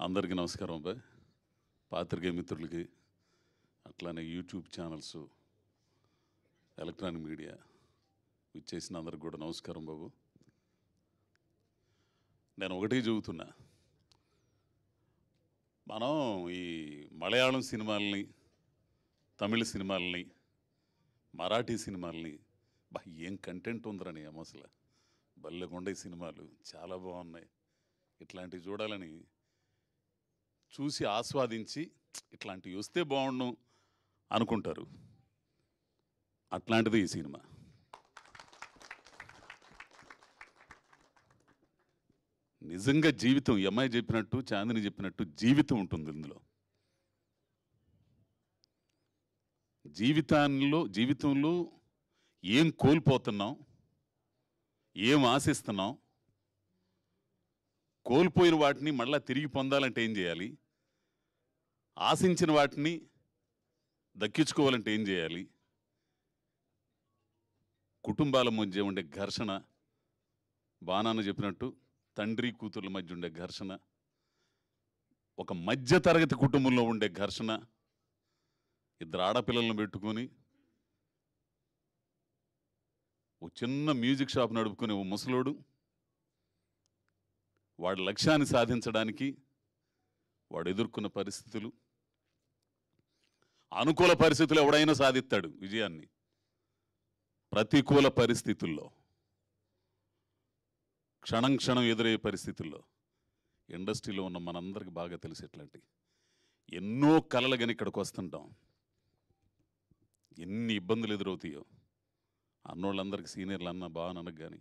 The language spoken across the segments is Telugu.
అందరికీ నమస్కారం అబ్బాయి. పాత్రికేయ మిత్రులకి, అట్లానే యూట్యూబ్ ఛానల్స్, ఎలక్ట్రానిక్ మీడియా ఇచ్చేసిన అందరికి కూడా నమస్కారం బాబు. నేను ఒకటే చెబుతున్నా, మనం ఈ మలయాళం సినిమాలని, తమిళ సినిమాలని, మరాఠీ సినిమాలని ఏం కంటెంట్ ఉందరని అసలు బల్లెకొండ సినిమాలు చాలా బాగున్నాయి. ఇట్లాంటివి చూడాలని చూసి ఆస్వాదించి ఇట్లాంటివి వస్తే బాగుండు అనుకుంటారు. అట్లాంటిది ఈ సినిమా. నిజంగా జీవితం, ఈ అమ్మాయి చెప్పినట్టు, చాందిని చెప్పినట్టు జీవితం ఉంటుంది ఇందులో. జీవితంలో ఏం కోల్పోతున్నాం, ఏం ఆశిస్తున్నాం, కోల్పోయిన వాటిని మళ్ళీ తిరిగి పొందాలంటే ఏం చేయాలి, ఆశించిన వాటిని దక్కించుకోవాలంటే ఏం చేయాలి, కుటుంబాల మధ్య ఉండే ఘర్షణ, బాణాన్న చెప్పినట్టు తండ్రి కూతుర్ల మధ్య ఉండే ఘర్షణ, ఒక మధ్య తరగతి కుటుంబంలో ఉండే ఘర్షణ, ఇద్దరు ఆడపిల్లలను పెట్టుకొని ఓ చిన్న మ్యూజిక్ షాప్ నడుపుకునే ఓ ముసలోడు వాడి లక్ష్యాన్ని సాధించడానికి వాడు ఎదుర్కొన్న పరిస్థితులు. అనుకూల పరిస్థితులు ఎవడైనా సాధిస్తాడు విజయాన్ని. ప్రతికూల పరిస్థితుల్లో, క్షణం క్షణం ఎదురయ్యే పరిస్థితుల్లో ఇండస్ట్రీలో ఉన్న మనందరికి బాగా తెలిసేట్లాంటి ఎన్నో కలలు కానీ ఇక్కడికి వస్తుంటాం. ఎన్ని ఇబ్బందులు ఎదురవుతాయో అన్నోళ్ళందరికీ, సీనియర్లు అన్న బాగా కానీ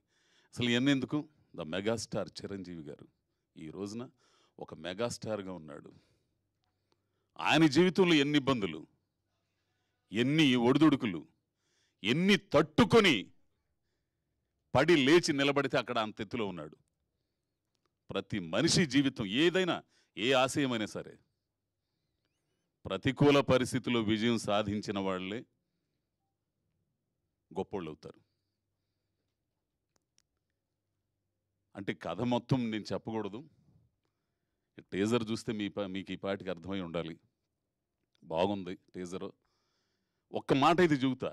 అసలు ఎన్నెందుకు. ద మెగాస్టార్ చిరంజీవి గారు ఈ రోజున ఒక మెగాస్టార్గా ఉన్నాడు. ఆయన జీవితంలో ఎన్ని ఇబ్బందులు, ఎన్ని ఒడిదుడుకులు, ఎన్ని తట్టుకొని పడి లేచి నిలబడితే అక్కడ అంత ఎత్తులో ఉన్నాడు. ప్రతి మనిషి జీవితం ఏదైనా, ఏ ఆశయమైనా సరే, ప్రతికూల పరిస్థితుల్లో విజయం సాధించిన వాళ్ళే గొప్పోళ్ళు అవుతారు. అంటే కథ మొత్తం నేను చెప్పకూడదు, టీజర్ చూస్తే మీకు ఈ పాటికి అర్థమై ఉండాలి. బాగుంది టీజర్. ఒక్క మాట ఇది చెబుతా,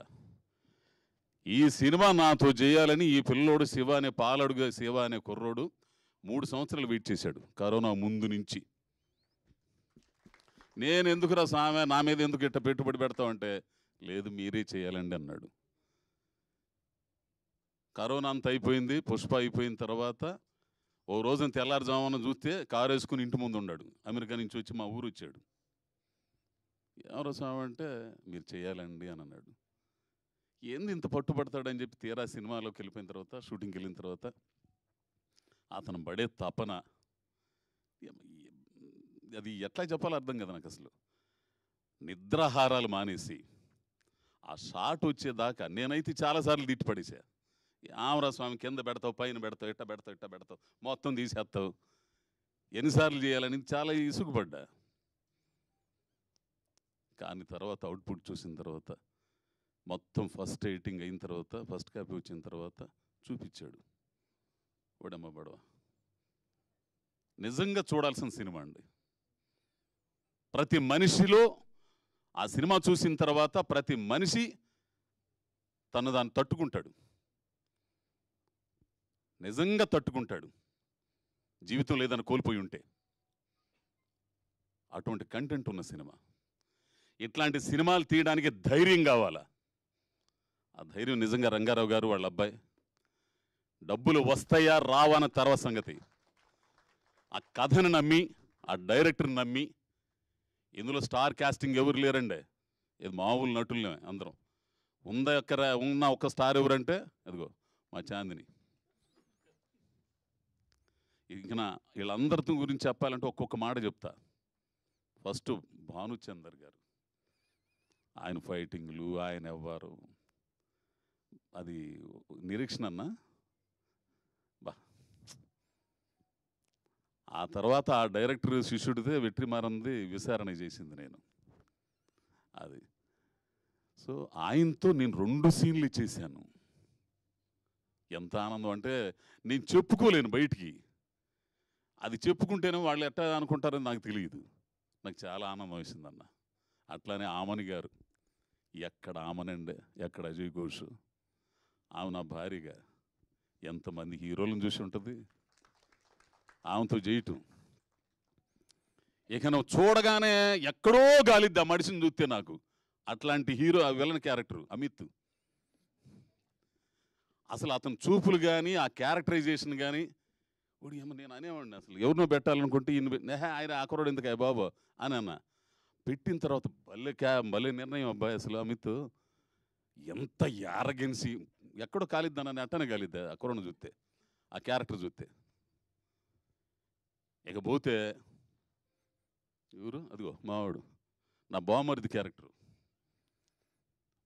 ఈ సినిమా నాతో చేయాలని ఈ పిల్లోడు శివ అనే పాలడుగా శివ అనే కుర్రోడు 3 సంవత్సరాలు వెయిట్ చేశాడు కరోనా ముందు నుంచి. నేను ఎందుకురా సామె, నా మీద ఎందుకు ఇట్ట పెట్టుబడి పెడతావంటే, లేదు మీరే చేయాలండి అన్నాడు. కరోనా అంత అయిపోయింది, పుష్ప అయిపోయిన తర్వాత ఓ రోజున తెల్లారుజామున చూస్తే కారు వేసుకుని ఇంటి ముందు ఉన్నాడు. అమెరికా నుంచి వచ్చి మా ఊరు వచ్చాడు. ఎవరో స్వామి అంటే మీరు చేయాలండి అని అన్నాడు. ఏంది ఇంత పట్టుబడతాడని చెప్పి తీరా సినిమాలోకి వెళ్ళిపోయిన తర్వాత, షూటింగ్కి వెళ్ళిన తర్వాత అతను పడే తపన, అది ఎట్లా చెప్పాలో అర్థం కదా నాకు. అసలు నిద్రాహారాలు మానేసి ఆ షాట్ వచ్చేదాకా నేనైతే చాలాసార్లు తిట్టి పడేసా. ఆమరా స్వామి కింద పెడతావు, పైన పెడతావు, ఇట్ట పెడతావు, మొత్తం తీసేస్తావు, ఎన్నిసార్లు చేయాలని చాలా ఇసుగుపడ్డా. కానీ తర్వాత అవుట్పుట్ చూసిన తర్వాత, మొత్తం ఫస్ట్ ఎడిటింగ్ అయిన తర్వాత, ఫస్ట్ కాపీ వచ్చిన తర్వాత చూపించాడు. ఓడమ్మ బడవ నిజంగా చూడాల్సిన సినిమా అండి. ప్రతి మనిషిలో ఆ సినిమా చూసిన తర్వాత ప్రతి మనిషి దాన్ని తట్టుకుంటాడు, నిజంగా తట్టుకుంటాడు. జీవితం లేదని కోల్పోయి ఉంటే అటువంటి కంటెంట్ ఉన్న సినిమా. ఇట్లాంటి సినిమాలు తీయడానికి ధైర్యం కావాలా. ఆ ధైర్యం నిజంగా రంగారావు గారు వాళ్ళ అబ్బాయి. డబ్బులు వస్తాయా రావన్న తర్వాత సంగతి. ఆ కథను నమ్మి, ఆ డైరెక్టర్ని నమ్మి, ఇందులో స్టార్ కాస్టింగ్ ఎవరు లేరండి, ఇది మామూలు నటులనే అందరం. ఉన్న ఒక స్టార్ ఎవరంటే అదిగో మా చాందిని. ఇంక వీళ్ళందరితో గురించి చెప్పాలంటే ఒక్కొక్క మాట చెప్తా. ఫస్ట్ భానుచందర్ గారు, ఆయన ఫైటింగ్లు, ఆయన ఎవ్వరు, అది నిరీక్షణ అన్న బా. ఆ తర్వాత ఆ డైరెక్టర్ శిష్యుడితే వెట్రిమారంది విచారణ చేసింది నేను. అది సో ఆయనతో నేను 2 సీన్లు ఇచ్చేసాను. ఎంత ఆనందం అంటే నేను చెప్పుకోలేను బయటికి. అది చెప్పుకుంటేనే వాళ్ళు ఎట్లా అనుకుంటారని నాకు తెలియదు. నాకు చాలా ఆనందం వేసిందన్న. అట్లానే ఆమని గారు, ఎక్కడ ఆమనండి, ఎక్కడ అజయ్ ఘోష్, ఆమె నా భార్యగా ఎంతమంది హీరోలను చూసి ఉంటుంది, ఆమెతో చేయటం. ఇక నువ్వు చూడగానే ఎక్కడో గాలిద్ది ఆ మనిషిని చూస్తే నాకు. అట్లాంటి హీరో, ఆ విలన్ క్యారెక్టర్ అమిత్. అసలు అతని చూపులు కానీ ఆ క్యారెక్టరైజేషన్ కానీ ఓడి అమ్మ నేను అనేవాడిని. అసలు ఎవరినో పెట్టాలనుకుంటే ఈయన ఆయన ఆ కుర్రాడు ఎందుకు బాబు అని అన్న. పెట్టిన తర్వాత భలే నిర్ణయం అబ్బాయి. అసలు అమిత్ ఎంత యారగెన్సీ, ఎక్కడో కాలిద్దానని అట్టనే కాలిద్దా ఆ కుర్రను చూస్తే, ఆ క్యారెక్టర్ చూస్తే. ఇకపోతే ఎవరు, అదిగో మావాడు నా బామరిది క్యారెక్టరు,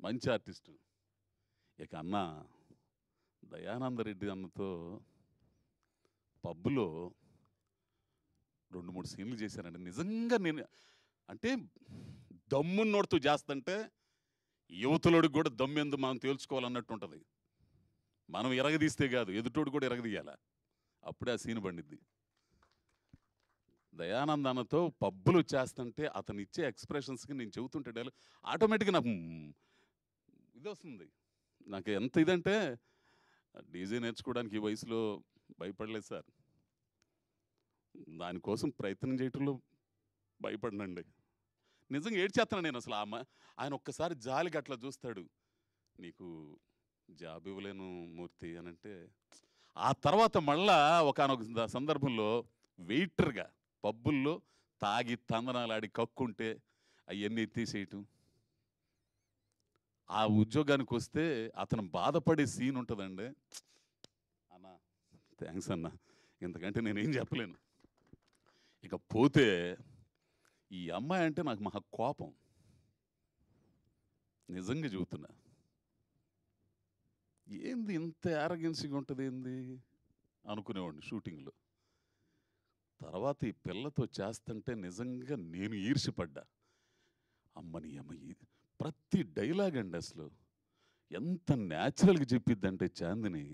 మంచి ఆర్టిస్టు. ఇక అన్న దయానందరెడ్డి అన్నతో పబ్బులో 2-3 సీన్లు చేశానండి. నిజంగా నేను అంటే దమ్మున్నోడుతూ చేస్తుంటే యువతులోడికి కూడా దమ్మెందు మనం తేల్చుకోవాలన్నట్టు ఉంటుంది. మనం ఎరగదీస్తే కాదు, ఎదుటోడు కూడా ఎరగదీయాల, అప్పుడే ఆ సీన్ పండిద్ది. దయానంద్ అన్నతో పబ్బులు చేస్తుంటే అతను ఇచ్చే ఎక్స్ప్రెషన్స్కి నేను చెబుతుంటే ఆటోమేటిక్గా నాకు ఇది వస్తుంది. నాకు ఎంత ఇదంటే డీజే నేర్చుకోవడానికి ఈ వయసులో భయపడలేదు సార్. దానికోసం ప్రయత్నం చేయటంలో భయపడినండి. నిజంగా ఏడ్చేస్తాను నేను. అసలు ఆయన ఒక్కసారి జాలికి అట్లా చూస్తాడు, నీకు జాబ్ ఇవ్వలేను మూర్తి అని అంటే. ఆ తర్వాత మళ్ళా ఒకనొక సందర్భంలో వెయిటర్గా పబ్బుల్లో తాగి తందనాలాడి కక్కుంటే అవన్నీ ఎత్తేసేయటం. ఆ ఉద్యోగానికి వస్తే అతను బాధపడే సీన్ ఉంటుందండి. అన్నా థ్యాంక్స్ అన్న, ఇంతకంటే నేనేం చెప్పలేను. ఇక పోతే ఈ అమ్మాయి అంటే నాకు మహా కోపం, నిజంగా చెబుతున్నా. ఏంది ఇంత యారగెన్సీగా ఉంటుంది ఏంది అనుకునేవాడిని షూటింగ్లో. తర్వాత ఈ పిల్లతో చేస్తుంటే నిజంగా నేను ఈర్ష్యపడ్డా. అమ్మని అమ్మాయి ప్రతి డైలాగ్ అండి అసలు ఎంత న్యాచురల్గా చెప్పిద్దంటే చాందిని,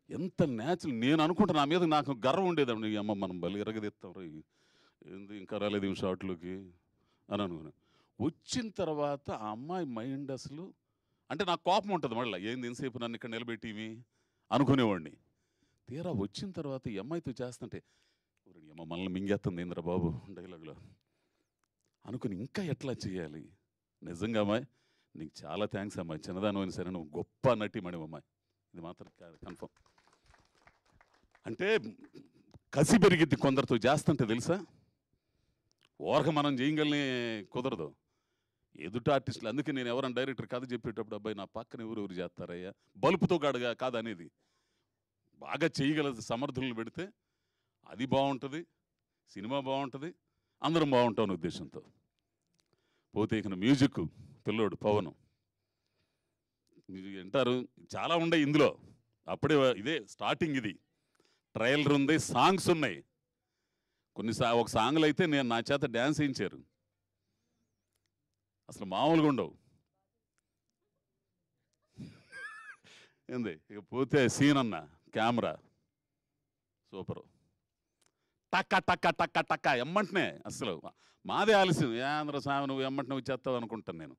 ఎంత న్యాచురల్. నేను అనుకుంటా నా మీద నాకు గర్వం ఉండేదండి. అమ్మ మనం బలి ఎరగదెత్తాం రా, ఏంది ఇంకా రాలేదు ఏం షార్ట్లోకి అని అనుకున్నాను. వచ్చిన తర్వాత ఆ అమ్మాయి మైండ్ అసలు అంటే నాకు కోపం ఉంటుంది మళ్ళీ, ఏంది ఎంతసేపు నన్ను ఇక్కడ నిలబెట్టివి అనుకునేవాడిని. తీరా వచ్చిన తర్వాత ఈ అమ్మాయితో చేస్తుంటే అమ్మ మనల్ని మింగేస్తుంది ఏంద్రా బాబు డైలాగ్లో అనుకుని ఇంకా ఎట్లా చేయాలి. నిజంగా అమ్మాయి నీకు చాలా థ్యాంక్స్ అమ్మాయి, చిన్నదాని సరే నువ్వు గొప్ప నటిమణి అమ్మాయి, ఇది మాత్రం కన్ఫర్మ్. అంటే కసి పెరిగిద్ది కొందరితో చేస్తుంటే తెలుసా, ఓరక మనం చేయగలనే కుదరదు ఎదుట ఆర్టిస్టులు. అందుకే నేను ఎవరైనా డైరెక్టర్ కథ చెప్పేటప్పుడు అబ్బాయి నా పక్కన ఎవరు చేస్తారయ్యా, బలుపుతో కాడుగా కాదు అనేది, బాగా చేయగల సమర్థులను పెడితే అది బాగుంటుంది, సినిమా బాగుంటుంది, అందరం బాగుంటామని ఉద్దేశంతో. పోతే ఇక మ్యూజిక్ పిల్లోడు పవను వింటారు, చాలా ఉన్నాయి ఇందులో. అప్పుడే ఇదే స్టార్టింగ్, ఇది ట్రైలర్ ఉంది, సాంగ్స్ ఉన్నాయి. ఒక సాంగ్లు అయితే నేను నా చేత డ్యాన్స్ వేయించారు, అసలు మామూలుగా ఉండవు. ఏంది ఇక పోతే సీన్ అన్న కెమెరా సూపరు, టక్క టక్క టక్క టక్క ఎమ్మంటనే. అసలు మాదే ఆలస్యం, ఆంధ్ర స్వామి నువ్వు ఎమ్మంటనే వచ్చేస్తావు అనుకుంటాను నేను,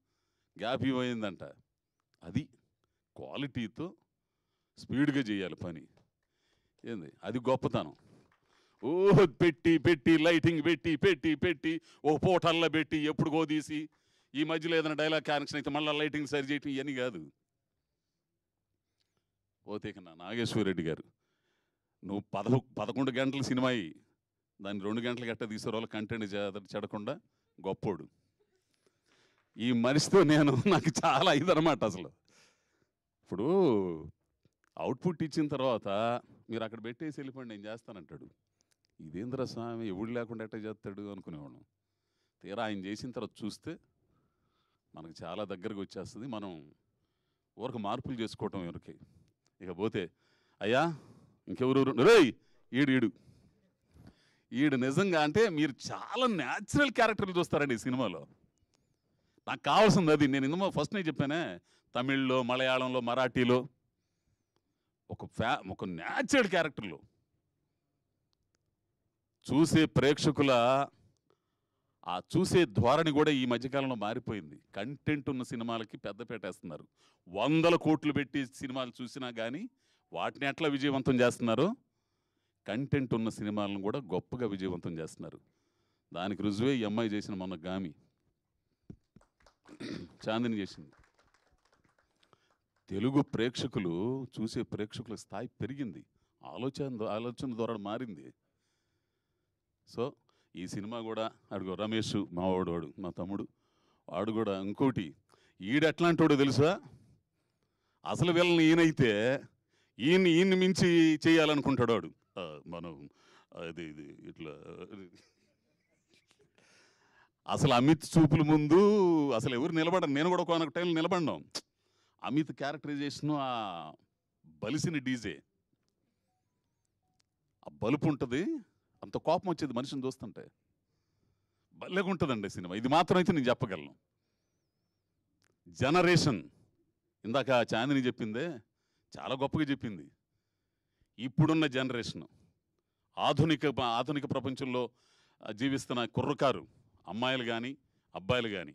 గ్యాప్ ఇవ్వయిందంట. అది క్వాలిటీతో స్పీడ్గా చేయాలి పని, ఏంది అది గొప్పతనం. ఓ పెట్టి పెట్టి లైటింగ్ పెట్టి పెట్టి పెట్టి ఓ పోటల్లో పెట్టి ఎప్పుడు గోదీసి ఈ మధ్యలో ఏదైనా డైలాగ్ కనెక్షన్ అయితే మళ్ళీ లైటింగ్ సరి చేయటం ఇవన్నీ కాదు. పోతే కన్నా నాగేశ్వరరెడ్డి గారు, నువ్వు 11 గంటల సినిమా అయ్యి దాన్ని 2 గంటల గట్ట తీసేవాళ్ళు కంటెంట్ చెడకుండా గొప్పోడు. ఈ మనిషితో నాకు చాలా ఇదనమాట. అసలు ఇప్పుడు అవుట్పుట్ ఇచ్చిన తర్వాత మీరు అక్కడ పెట్టేసి వెళ్ళిపోండి నేను చేస్తానంటాడు. ఇదేంద్ర స్వామి ఎవడు లేకుండా ఎట్ట చేస్తాడు అనుకునేవాడు. తీరా ఆయన చేసిన తర్వాత చూస్తే మనకు చాలా దగ్గరకు వచ్చేస్తుంది. మనం ఊరికి మార్పులు చేసుకోవటం ఎవరికి. ఇకపోతే అయ్యా ఇంకెవరు రేయ్ ఈడు నిజంగా అంటే మీరు చాలా న్యాచురల్ క్యారెక్టర్లు చూస్తారండి ఈ సినిమాలో. నాకు కావాల్సింది అది. నేను ఇందులో ఫస్ట్ నేను చెప్పానే, తమిళ్లో, మలయాళంలో, మరాఠీలో ఒక న్యాచురల్ క్యారెక్టర్లు చూసే ప్రేక్షకుల ఆ చూసే ధోరణి కూడా ఈ మధ్యకాలంలో మారిపోయింది. కంటెంట్ ఉన్న సినిమాలకి పెద్దపీట వేస్తున్నారు. 100 కోట్లు పెట్టి సినిమాలు చూసినా కానీ వాటిని ఎట్లా విజయవంతం చేస్తున్నారో కంటెంట్ ఉన్న సినిమాలను కూడా గొప్పగా విజయవంతం చేస్తున్నారు. దానికి రుజువే ఈ అమ్మాయి చేసిన మొన్న గామి చాందిని చేసింది. తెలుగు ప్రేక్షకులు చూసే ప్రేక్షకుల స్థాయి పెరిగింది, ఆలోచన ధోరణి మారింది. సో ఈ సినిమా కూడా అడుగు రమేష్ మావాడు మా తమ్ముడు వాడు కూడా ఇంకోటి ఎట్లాంటి వాడు తెలుసా, అసలు వీళ్ళని ఈయనైతే ఈయన్ని మించి చేయాలనుకుంటాడు వాడు. మనం ఇది ఇట్లా అసలు అమిత్ చూపుల ముందు అసలు ఎవరు నిలబడరు. నేను కూడా కొనొక టైంలో నిలబడినాం. అమిత్ క్యారెక్టరైజేషను ఆ బలిసిన డీజే, ఆ బలుపు ఉంటుంది, అంత కోపం వచ్చేది మనిషిని చూస్తుంటే. భలేగా ఉంటుందండి సినిమా. ఇది మాత్రం అయితే నేను చెప్పగలను. జనరేషన్ ఇందాక చాందిని చెప్పిందే చాలా గొప్పగా చెప్పింది. ఇప్పుడున్న జనరేషన్ ఆధునిక ప్రపంచంలో జీవిస్తున్న కుర్రకారు అమ్మాయిలు కానీ అబ్బాయిలు కానీ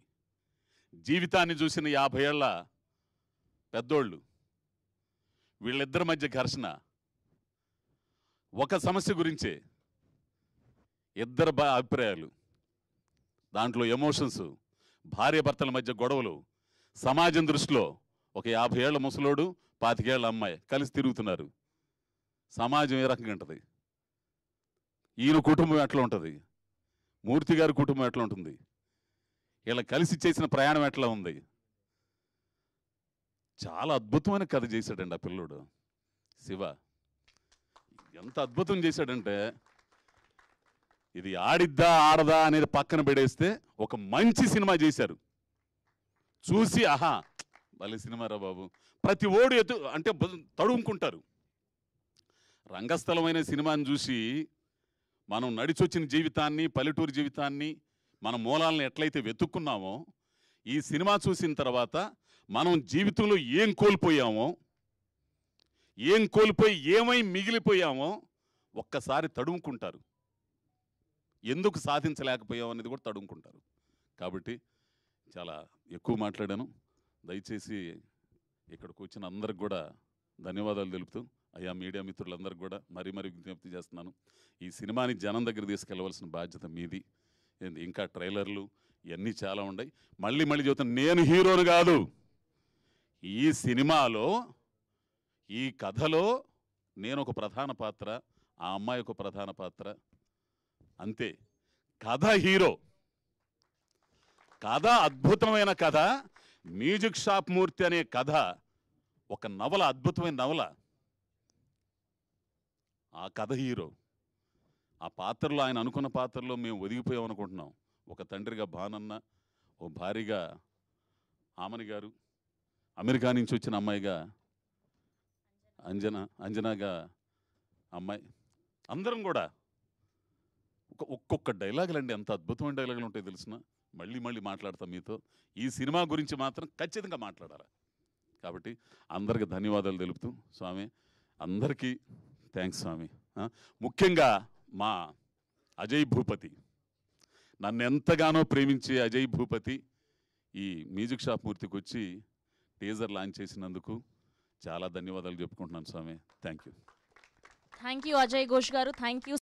జీవితాన్ని చూసిన 50 ఏళ్ల పెద్దోళ్ళు, వీళ్ళిద్దరి మధ్య ఘర్షణ ఒక సమస్య గురించే, ఇద్దరు అభిప్రాయాలు, దాంట్లో ఎమోషన్స్, భార్యాభర్తల మధ్య గొడవలు, సమాజం దృష్టిలో ఒక 50 ఏళ్ల ముసలోడు 25 ఏళ్ల అమ్మాయి కలిసి తిరుగుతున్నారు. సమాజం ఏ రకంగా ఉంటుంది, ఈయన కుటుంబం ఎట్లా ఉంటుంది, మూర్తి గారి కుటుంబం ఎట్లా ఉంటుంది, వీళ్ళ కలిసి చేసిన ప్రయాణం ఎట్లా ఉంది. చాలా అద్భుతమైన కథ చేశాడండి ఆ పిల్లోడు శివ. ఎంత అద్భుతం చేశాడంటే, ఇది ఆడిద్దా ఆడదా అనేది పక్కన పెడేస్తే ఒక మంచి సినిమా చేశారు. చూసి ఆహా భలే సినిమా రా బాబు, ప్రతి ఓడు అంటే తడుముకుంటారు. రంగస్థలమైన సినిమాని చూసి మనం నడిచొచ్చిన జీవితాన్ని, పల్లెటూరు జీవితాన్ని, మన మూలాలను ఎట్లయితే వెతుక్కున్నామో, ఈ సినిమా చూసిన తర్వాత మనం జీవితంలో ఏం కోల్పోయామో, ఏం కోల్పోయి ఏమై మిగిలిపోయామో ఒక్కసారి తడుముకుంటారు. ఎందుకు సాధించలేకపోయాం అనేది కూడా తడుముకుంటారు. కాబట్టి చాలా ఎక్కువ మాట్లాడాను. దయచేసి ఇక్కడికి వచ్చిన అందరికి కూడా ధన్యవాదాలు తెలుపుతూ, అయ్యా మీడియా మిత్రులందరికీ కూడా మరీ విజ్ఞప్తి చేస్తున్నాను, ఈ సినిమాని జనం దగ్గర తీసుకెళ్ళవలసిన బాధ్యత మీది. ఇంకా ట్రైలర్లు ఇవన్నీ చాలా ఉన్నాయి. మళ్ళీ చెబుతాను, నేను హీరోను కాదు. ఈ సినిమాలో, ఈ కథలో నేను ఒక ప్రధాన పాత్ర, ఆ అమ్మాయి ఒక ప్రధాన పాత్ర, అంతే. కథ హీరో, కథ అద్భుతమైన కథ. మ్యూజిక్ షాప్ మూర్తి అనే కథ ఒక నవల, అద్భుతమైన నవల. ఆ కథ హీరో. ఆ పాత్రలో, ఆయన అనుకున్న పాత్రలో మేము ఒదిగిపోయాం అనుకుంటున్నాం. ఒక తండ్రిగా భానన్న, ఓ భార్యగా ఆమని గారు, అమెరికా నుంచి వచ్చిన అమ్మాయిగా అంజనాగా అమ్మాయి, అందరం కూడా ఒక్కొక్క డైలాగులు అండి, ఎంత అద్భుతమైన డైలాగులు ఉంటాయి తెలిసిన. మళ్ళీ మాట్లాడతాం మీతో. ఈ సినిమా గురించి మాత్రం ఖచ్చితంగా మాట్లాడాలి. కాబట్టి అందరికీ ధన్యవాదాలు తెలుపుతూ, స్వామి అందరికీ థ్యాంక్స్ స్వామి. ముఖ్యంగా మా అజయ్ భూపతి, నన్ను ఎంతగానో ప్రేమించే అజయ్ భూపతి ఈ మ్యూజిక్ షాప్ మూర్తికి వచ్చి టీజర్ లాంచ్ చేసినందుకు చాలా ధన్యవాదాలు చెప్పుకుంటున్నాను స్వామి. Thank you. Ajay Ghosh garu. Thank you.